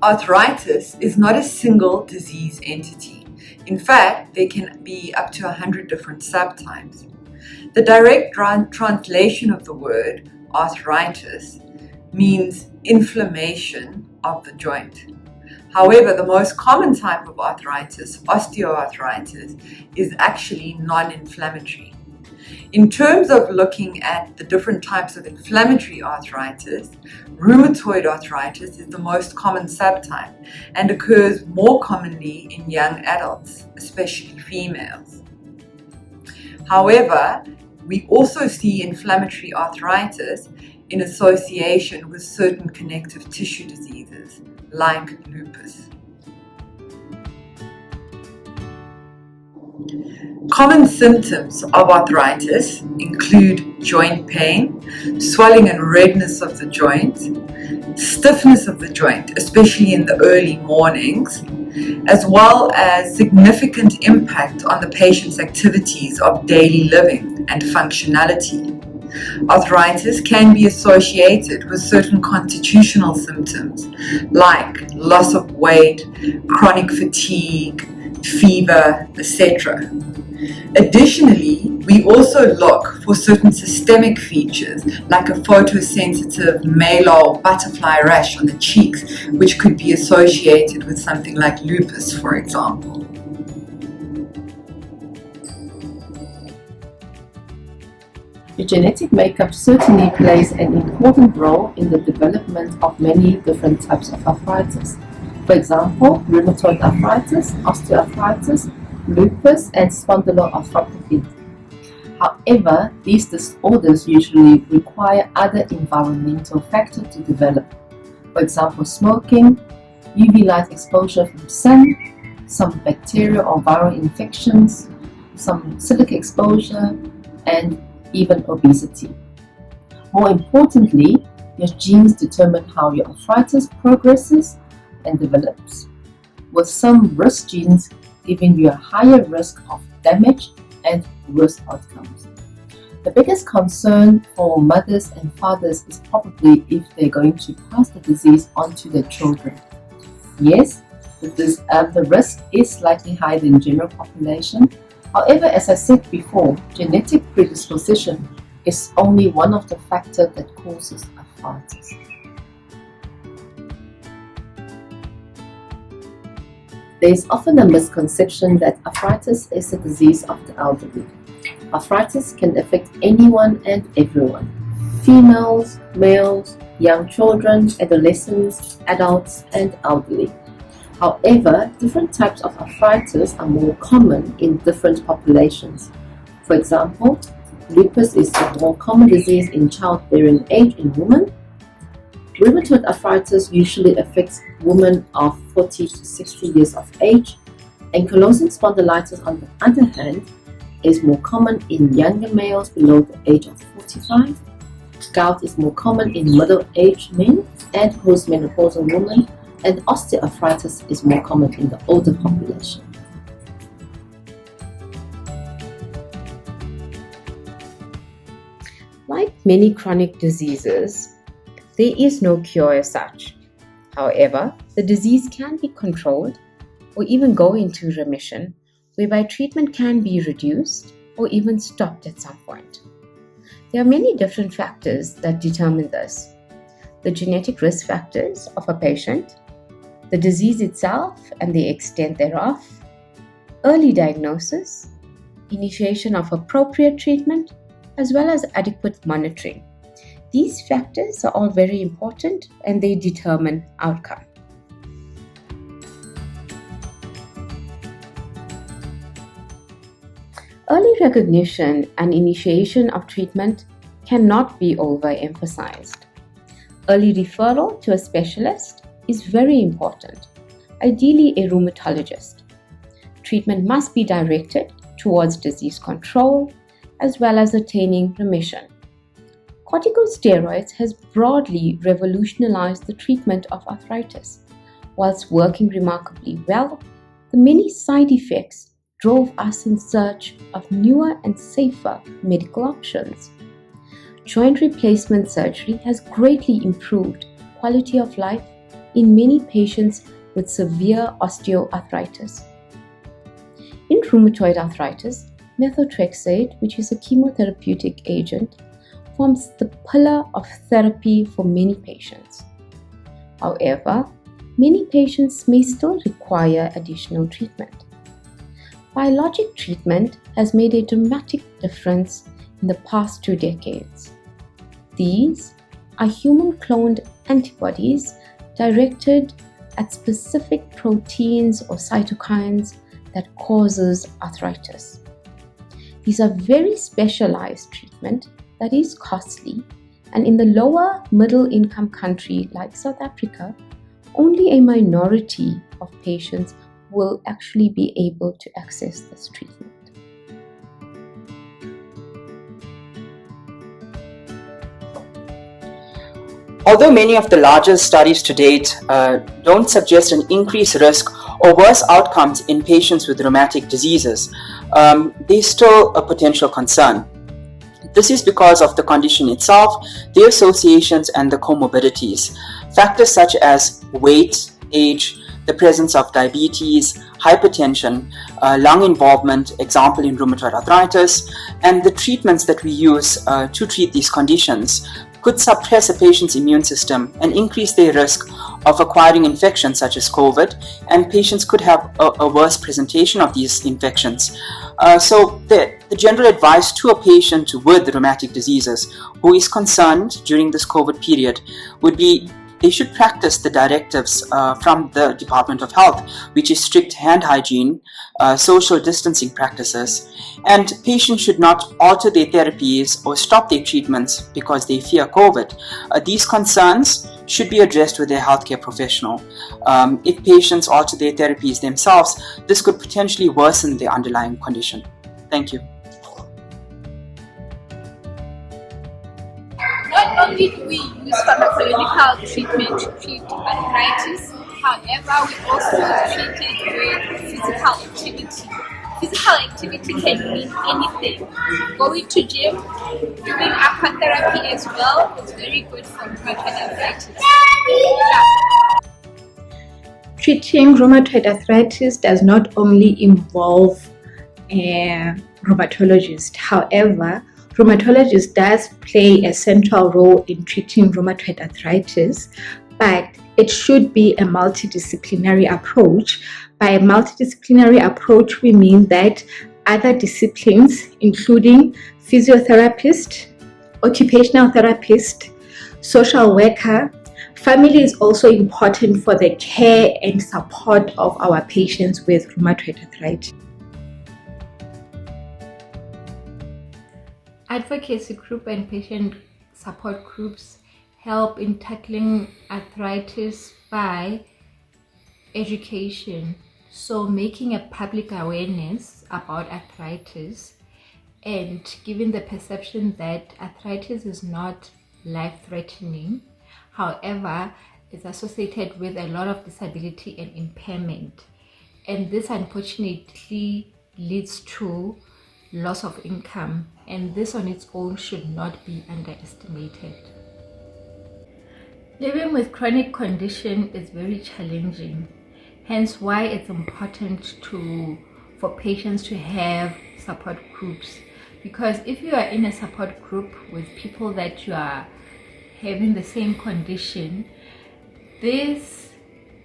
Arthritis is not a single disease entity. In fact, there can be up to 100 different subtypes. The direct translation of the word arthritis means inflammation of the joint. However, the most common type of arthritis, osteoarthritis, is actually non-inflammatory. In terms of looking at the different types of inflammatory arthritis, rheumatoid arthritis is the most common subtype and occurs more commonly in young adults, especially females. However, we also see inflammatory arthritis in association with certain connective tissue diseases like lupus. Common symptoms of arthritis include joint pain, swelling and redness of the joint, stiffness of the joint, especially in the early mornings, as well as significant impact on the patient's activities of daily living and functionality. Arthritis can be associated with certain constitutional symptoms like loss of weight, chronic fatigue, fever, etc. Additionally, we also look for certain systemic features like a photosensitive malar butterfly rash on the cheeks, which could be associated with something like lupus, for example. The genetic makeup certainly plays an important role in the development of many different types of arthritis. For example, rheumatoid arthritis, osteoarthritis, lupus, and spondyloarthropathy. However, these disorders usually require other environmental factors to develop. For example, smoking, UV light exposure from sun, some bacterial or viral infections, some silica exposure, and even obesity. More importantly, your genes determine how your arthritis progresses and develops, with some risk genes giving you a higher risk of damage and worse outcomes. The biggest concern for mothers and fathers is probably if they're going to pass the disease on to their children. Yes, the risk is slightly higher than general population. However, as I said before, genetic predisposition is only one of the factors that causes arthritis. There is often a misconception that arthritis is a disease of the elderly. Arthritis can affect anyone and everyone: females, males, young children, adolescents, adults, and elderly. However, different types of arthritis are more common in different populations. For example, lupus is a more common disease in childbearing age in women. Rheumatoid arthritis usually affects women of 40 to 60 years of age. Ankylosing spondylitis, on the other hand, is more common in younger males below the age of 45. Gout is more common in middle-aged men and postmenopausal women, and osteoarthritis is more common in the older population. Like many chronic diseases, there is no cure as such. However, the disease can be controlled or even go into remission, whereby treatment can be reduced or even stopped at some point. There are many different factors that determine this: the genetic risk factors of a patient, the disease itself and the extent thereof, early diagnosis, initiation of appropriate treatment, as well as adequate monitoring. These factors are all very important and they determine outcome. Early recognition and initiation of treatment cannot be overemphasized. Early referral to a specialist is very important, ideally a rheumatologist. Treatment must be directed towards disease control as well as attaining remission. Corticosteroids has broadly revolutionized the treatment of arthritis. Whilst working remarkably well, the many side effects drove us in search of newer and safer medical options. Joint replacement surgery has greatly improved quality of life in many patients with severe osteoarthritis. In rheumatoid arthritis, methotrexate, which is a chemotherapeutic agent, forms the pillar of therapy for many patients. However, many patients may still require additional treatment. Biologic treatment has made a dramatic difference in the past 2 decades. These are human-cloned antibodies directed at specific proteins or cytokines that causes arthritis. These are very specialized treatment that is costly, and in the lower middle-income country like South Africa, only a minority of patients will actually be able to access this treatment. Although many of the larger studies to date don't suggest an increased risk or worse outcomes in patients with rheumatic diseases, there's still a potential concern. This is because of the condition itself, the associations, and the comorbidities. Factors such as weight, age, the presence of diabetes, hypertension, lung involvement, example in rheumatoid arthritis, and the treatments that we use to treat these conditions could suppress a patient's immune system and increase their risk of acquiring infections such as COVID, and patients could have a worse presentation of these infections. So the general advice to a patient with rheumatic diseases who is concerned during this COVID period would be they should practice the directives from the Department of Health, which is strict hand hygiene, social distancing practices, and patients should not alter their therapies or stop their treatments because they fear COVID. These concerns should be addressed with their healthcare professional. If patients alter their therapies themselves, this could potentially worsen their underlying condition. Thank you. Not only do we use pharmacological treatment to treat arthritis, however, we also treat it with physical activity. Physical activity can mean anything. Going to gym, doing aquatherapy as well is very good for rheumatoid arthritis. Treating rheumatoid arthritis does not only involve a rheumatologist. However, rheumatologist does play a central role in treating rheumatoid arthritis, but it should be a multidisciplinary approach. By a multidisciplinary approach, we mean that other disciplines, including physiotherapist, occupational therapist, social worker, family is also important for the care and support of our patients with rheumatoid arthritis. Advocacy group and patient support groups help in tackling arthritis by education, so making a public awareness about arthritis and giving the perception that arthritis is not life-threatening, however, it's associated with a lot of disability and impairment, and this unfortunately leads to loss of income, and this on its own should not be underestimated. Living with chronic condition is very challenging, hence why it's important for patients to have support groups, because if you are in a support group with people that you are having the same condition, this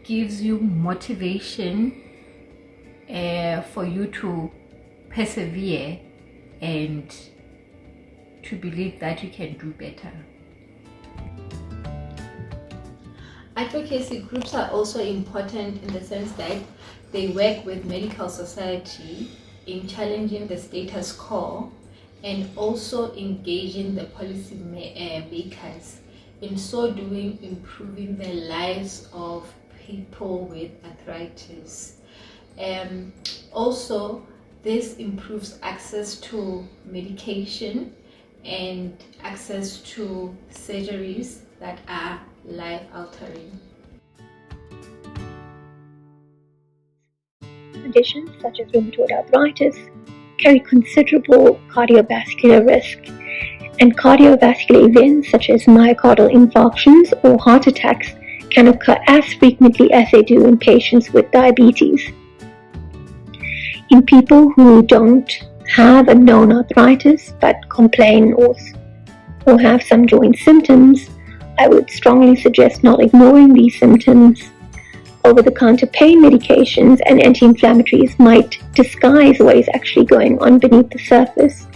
gives you motivation for you to persevere and to believe that you can do better. Advocacy groups are also important in the sense that they work with medical society in challenging the status quo and also engaging the policy makers, in so doing improving the lives of people with arthritis. Also, this improves access to medication and access to surgeries that are life-altering. Conditions such as rheumatoid arthritis carry considerable cardiovascular risk, and cardiovascular events such as myocardial infarctions or heart attacks can occur as frequently as they do in patients with diabetes. In people who don't have a known arthritis but complain or have some joint symptoms, I would strongly suggest not ignoring these symptoms. Over-the-counter pain medications and anti-inflammatories might disguise what is actually going on beneath the surface,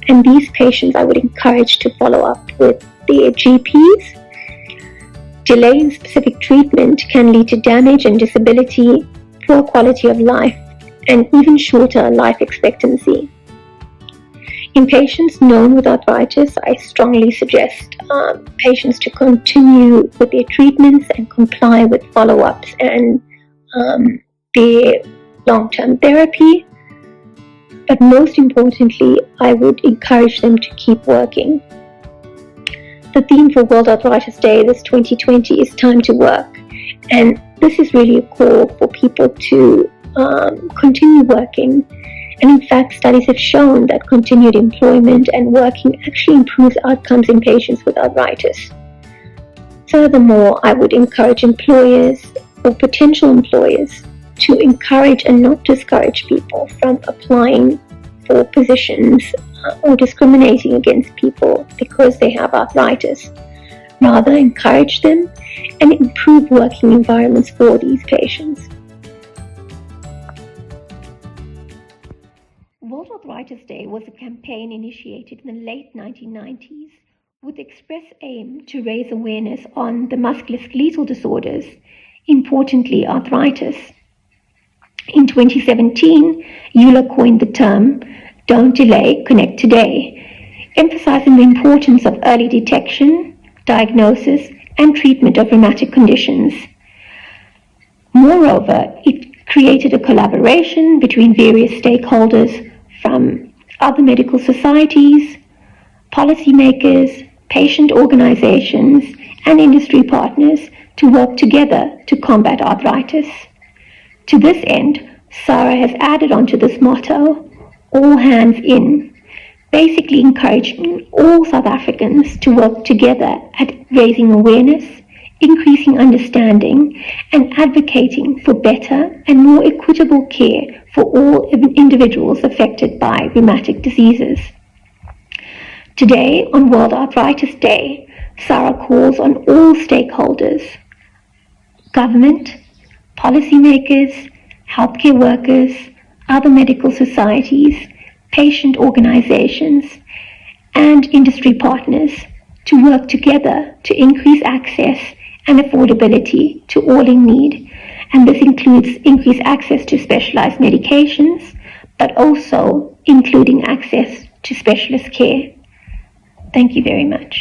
and these patients I would encourage to follow up with their GPs. Delay in specific treatment can lead to damage and disability, poor quality of life, and even shorter life expectancy. In patients known with arthritis, I strongly suggest patients to continue with their treatments and comply with follow-ups and their long-term therapy. But most importantly, I would encourage them to keep working. The theme for World Arthritis Day this 2020 is time to work, and this is really a call for people to continue working. And in fact, studies have shown that continued employment and working actually improves outcomes in patients with arthritis. Furthermore, I would encourage employers or potential employers to encourage and not discourage people from applying for positions or discriminating against people because they have arthritis. Rather, encourage them and improve working environments for these patients. World Arthritis Day was a campaign initiated in the late 1990s with the express aim to raise awareness on the musculoskeletal disorders, importantly arthritis. In 2017, EULA coined the term "Don't delay, connect today," emphasizing the importance of early detection, diagnosis, and treatment of rheumatic conditions. Moreover, it created a collaboration between various stakeholders from other medical societies, policymakers, patient organizations, and industry partners to work together to combat arthritis. To this end, SARAA has added onto this motto, "All hands in," basically encouraging all South Africans to work together at raising awareness, increasing understanding, and advocating for better and more equitable care for all individuals affected by rheumatic diseases. Today, on World Arthritis Day, SARAA calls on all stakeholders, government, policymakers, healthcare workers, other medical societies, patient organizations, and industry partners to work together to increase access and affordability to all in need. And this includes increased access to specialized medications, but also including access to specialist care. Thank you very much.